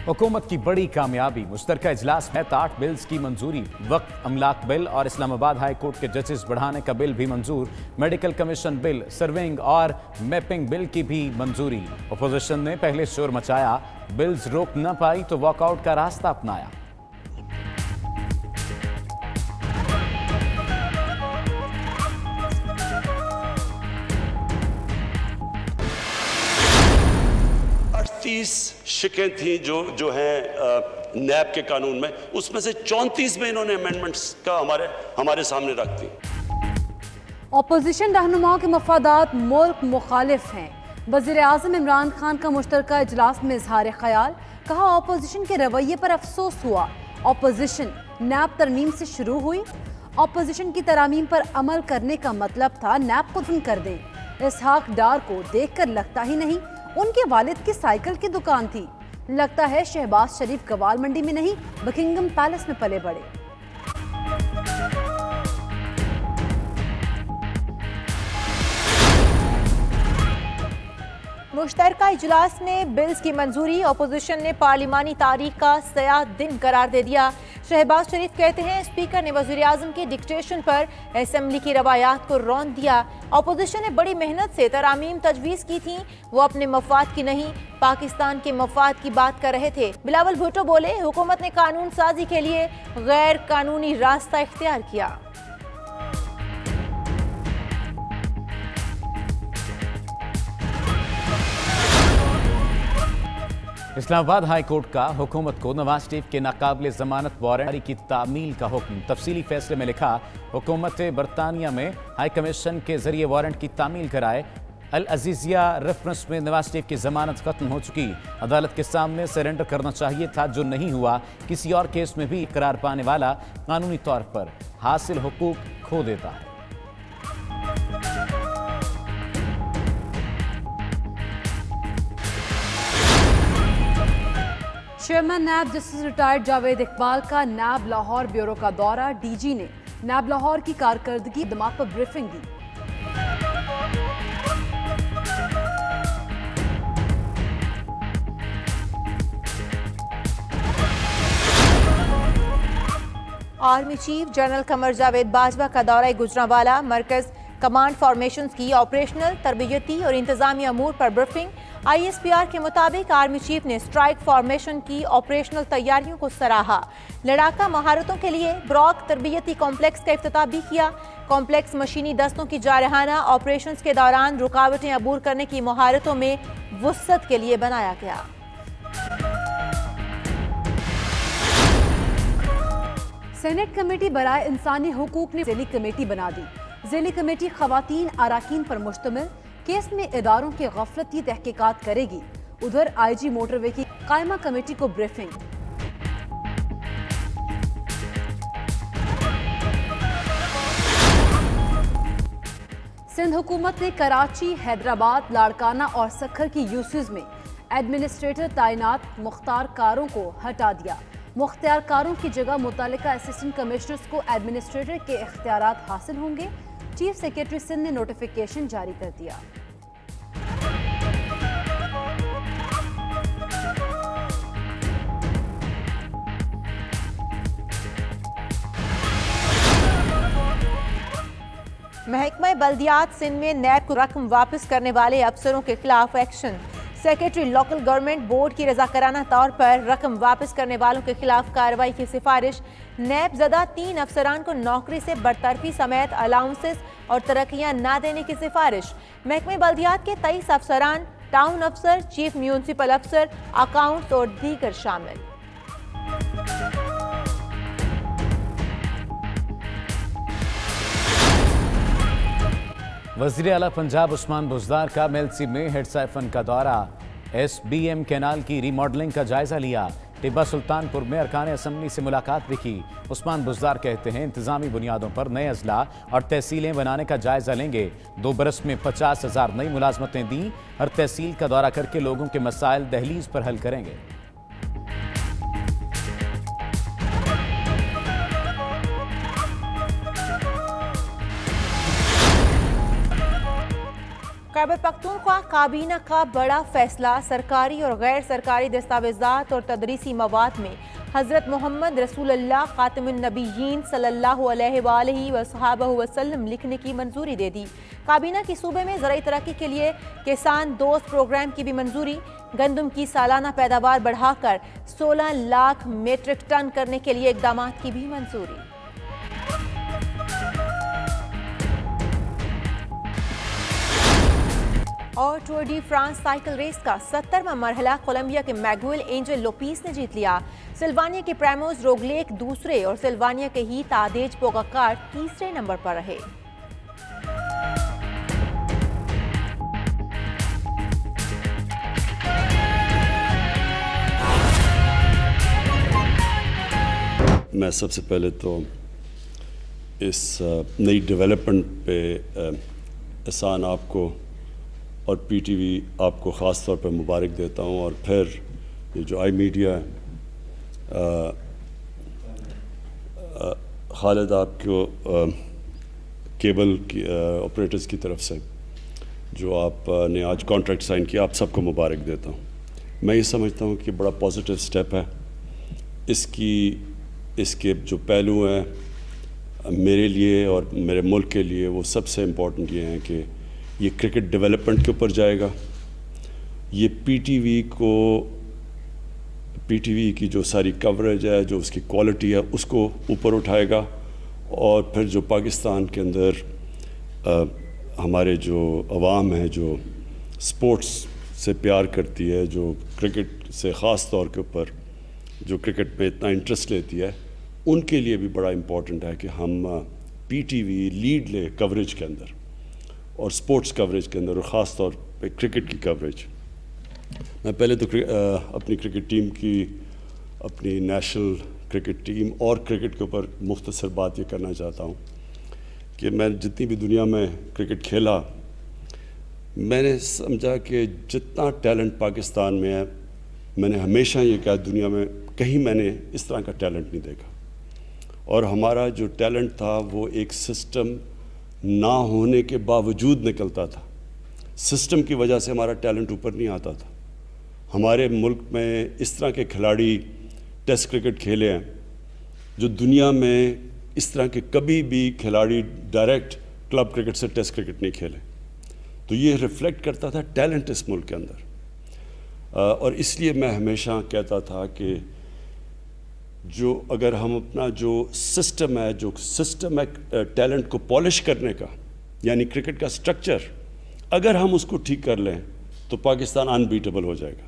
हुकूमत की बड़ी कामयाबी, मुश्तरका इजलास में 8 बिल्स की मंजूरी। वक्त अमलाक बिल और इस्लामाबाद हाई कोर्ट के जजेस बढ़ाने का बिल भी मंजूर। मेडिकल कमीशन बिल, सर्विंग और मैपिंग बिल की भी मंजूरी। अपोजिशन ने पहले शोर मचाया, बिल्स रोक न पाई तो वॉकआउट का रास्ता अपनाया। शिकें थी जो हैं नैब के कानून में, उसमें से 34 में इन्होंने अमेंडमेंट्स का हमारे सामने रख दी। अपोजिशन रहनुमाओं के मफादात मुल्क मुखालिफ हैं। वज़ीर आज़म इमरान खान का मुश्तरका इजलास में इजहार ख्याल, कहा अपोजिशन के रवैये पर अफसोस हुआ। अपोजिशन नैब तरमीम से शुरू हुई। अपोजिशन की तरामीम पर अमल करने का मतलब था नैब को धुन कर दें। इसहाक डार को देखकर लगता ही नहीं उनके वालिद की साइकिल की दुकान थी। लगता है शहबाज शरीफ गवाल मंडी में नहीं, बकिंगम पैलेस में पले बड़े। मुश्तरका इजलास में बिल्स की मंजूरी। अपोजिशन ने पार्लिमानी तारीख का सयाह दिन करार दे दिया। शहबाज शरीफ कहते हैं स्पीकर ने वज़ीर आज़म के डिक्टेशन पर असेंबली की रवायात को रौंद दिया। अपोजिशन ने बड़ी मेहनत से तरामीम तजवीज़ की थी, वो अपने मफाद की नहीं पाकिस्तान के मफाद की बात कर रहे थे। बिलावल भुट्टो बोले हुकूमत ने कानून साजी के लिए गैर कानूनी रास्ता इख्तियार किया। इस्लामाबाद हाई कोर्ट का हुकूमत को नवाज शरीफ के नाकाबिल जमानत वारंट की तामील का हुक्म। तफसीली फैसले में लिखा, हुकूमत बरतानिया में हाई कमीशन के जरिए वारंट की तामील कराए। अल अजीजिया रेफरेंस में नवाज शरीफ की जमानत खत्म हो चुकी, अदालत के सामने सरेंडर करना चाहिए था जो नहीं हुआ। किसी और केस में भी करार पाने वाला कानूनी तौर पर हासिल हुकूक खो देता है। Chairman NAB justice retired Javed Iqbal का नैब लाहौर ब्यूरो का दौरा। डीजी ने नैब लाहौर की कारकर्दगी दिमाग पर ब्रीफिंग दी। Army chief general Qamar Javed Bajwa का दौरा गुजरांवाला। मरकज कमांड फॉर्मेशन की ऑपरेशनल, तरबियती और इंतजामी अमूर पर ब्रीफिंग। ISPR के मुताबिक आर्मी चीफ ने स्ट्राइक फॉर्मेशन की ऑपरेशनल तैयारियों को सराहा। लड़ाका महारतों के लिए ब्रॉक तरबियती कॉम्प्लेक्स का इफ्तिताह भी किया। कॉम्प्लेक्स मशीनी दस्तों की जारहाना ऑपरेशंस के दौरान रुकावटें अबूर करने की महारतों में वुसअत के लिए बनाया गया। सेनेट कमेटी बराए इंसानी हुकूक ने ज़ेली कमेटी बना दी। ज़ेली कमेटी खवातीन अराकीन पर मुश्तमिल केस में इदारों की गफलती तहकीकात करेगी। उधर IG मोटरवे की कायमा कमेटी को ब्रीफिंग। सिंध हुकूमत ने कराची, हैदराबाद, लाड़काना और सखर की यूसीज में एडमिनिस्ट्रेटर तैनात मुख्तार कारों को हटा दिया। मुख्तार कारों की जगह मुतल्लिका असिस्टेंट कमिश्नर्स को एडमिनिस्ट्रेटर के इख्तियारात हासिल होंगे। चीफ सेक्रेटरी सिंध ने नोटिफिकेशन जारी कर दिया। महकमा बल्दियात सिंध में नैब को रकम वापस करने वाले अफसरों के खिलाफ action. Secretary local government board की रजाकाराना तौर पर रकम वापस करने वालों के खिलाफ कार्रवाई की सिफारिश। नैब ज़दा 3 अफसरान को नौकरी से बरतरफी समेत अलाउंसेस और तरक्कियां ना देने की सिफारिश। महकमे बल्दियात के 23 अफसरान, टाउन अफसर, चीफ म्यूनसिपल अफसर, अकाउंट्स और दीगर शामिल। वज़ीर आला पंजाब उस्मान बुज़दार का मेलसी में हेड साइफन का दौरा। SBM कैनाल की रीमॉडलिंग का जायजा लिया। टिब्बा सुल्तानपुर में अरकान असम्बली से मुलाकात भी की। उस्मान बुज़दार कहते हैं इंतजामी बुनियादों पर नए अजला और तहसीलें बनाने का जायजा लेंगे। 2 बरस में 50,000 नई मुलाजमतें दी। हर तहसील का दौरा करके लोगों के मसाइल दहलीज पर हल करेंगे। खैबर पख्तूनख्वा काबीना का बड़ा फैसला, सरकारी और गैर सरकारी दस्तावेजात और तदरीसी मवाद में हज़रत मोहम्मद रसूलुल्लाह खातमुन नबीयीन सल्लल्लाहु अलैहि वसल्लम लिखने की मंजूरी दे दी। काबीना की सूबे में ज़राई तरक्की के लिए किसान दोस्त प्रोग्राम की भी मंजूरी, गंदम की सालाना पैदावार बढ़ाकर 16 लाख मीट्रिक टन करने के लिए इकदाम की भी मंजूरी। और Tour de France cycle race का 70वां मरहला कोलंबिया के मैगुएल एंजल लोपीस ने जीत लिया। सिल्वानिया के प्रेमोस रोगलेक दूसरे और सिल्वानिया के ही तादेज पोगाकार तीसरे नंबर पर रहे। मैं सबसे पहले तो इस नई डेवलपमेंट पे एहसान आपको और पीटीवी आपको ख़ास तौर पर मुबारक देता हूँ। और फिर ये जो आई मीडिया खालिद आपको केबल की ऑपरेटर्स की तरफ से जो आपने आज कॉन्ट्रैक्ट साइन किया, आप सबको मुबारक देता हूँ। मैं ये समझता हूँ कि बड़ा पॉजिटिव स्टेप है। इसके जो पहलू हैं मेरे लिए और मेरे मुल्क के लिए, वो सबसे इम्पोर्टेंट ये हैं कि ये क्रिकेट डेवलपमेंट के ऊपर जाएगा। ये पीटीवी की जो सारी कवरेज है, जो उसकी क्वालिटी है, उसको ऊपर उठाएगा। और फिर जो पाकिस्तान के अंदर हमारे जो अवाम है, जो स्पोर्ट्स से प्यार करती है, जो क्रिकेट से ख़ास तौर के ऊपर जो क्रिकेट पे इतना इंटरेस्ट लेती है, उनके लिए भी बड़ा इम्पोर्टेंट है कि हम पीटीवी लीड ले कवरेज के अंदर और स्पोर्ट्स कवरेज के अंदर, और ख़ास तौर पे क्रिकेट की कवरेज। मैं पहले तो अपनी क्रिकेट टीम की, अपनी नेशनल क्रिकेट टीम और क्रिकेट के ऊपर मुख्तसर बात ये करना चाहता हूँ कि मैं जितनी भी दुनिया में क्रिकेट खेला, मैंने समझा कि जितना टैलेंट पाकिस्तान में है, मैंने हमेशा ये कहा दुनिया में कहीं मैंने इस तरह का टैलेंट नहीं देखा। और हमारा जो टैलेंट था वो एक सिस्टम ना होने के बावजूद निकलता था। सिस्टम की वजह से हमारा टैलेंट ऊपर नहीं आता था। हमारे मुल्क में इस तरह के खिलाड़ी टेस्ट क्रिकेट खेले हैं जो दुनिया में इस तरह के कभी भी खिलाड़ी डायरेक्ट क्लब क्रिकेट से टेस्ट क्रिकेट नहीं खेले। तो ये रिफ्लेक्ट करता था टैलेंट इस मुल्क के अंदर। और इसलिए मैं हमेशा कहता था कि जो अगर हम अपना जो सिस्टम है टैलेंट को पॉलिश करने का, यानी क्रिकेट का स्ट्रक्चर, अगर हम उसको ठीक कर लें तो पाकिस्तान अनबीटेबल हो जाएगा।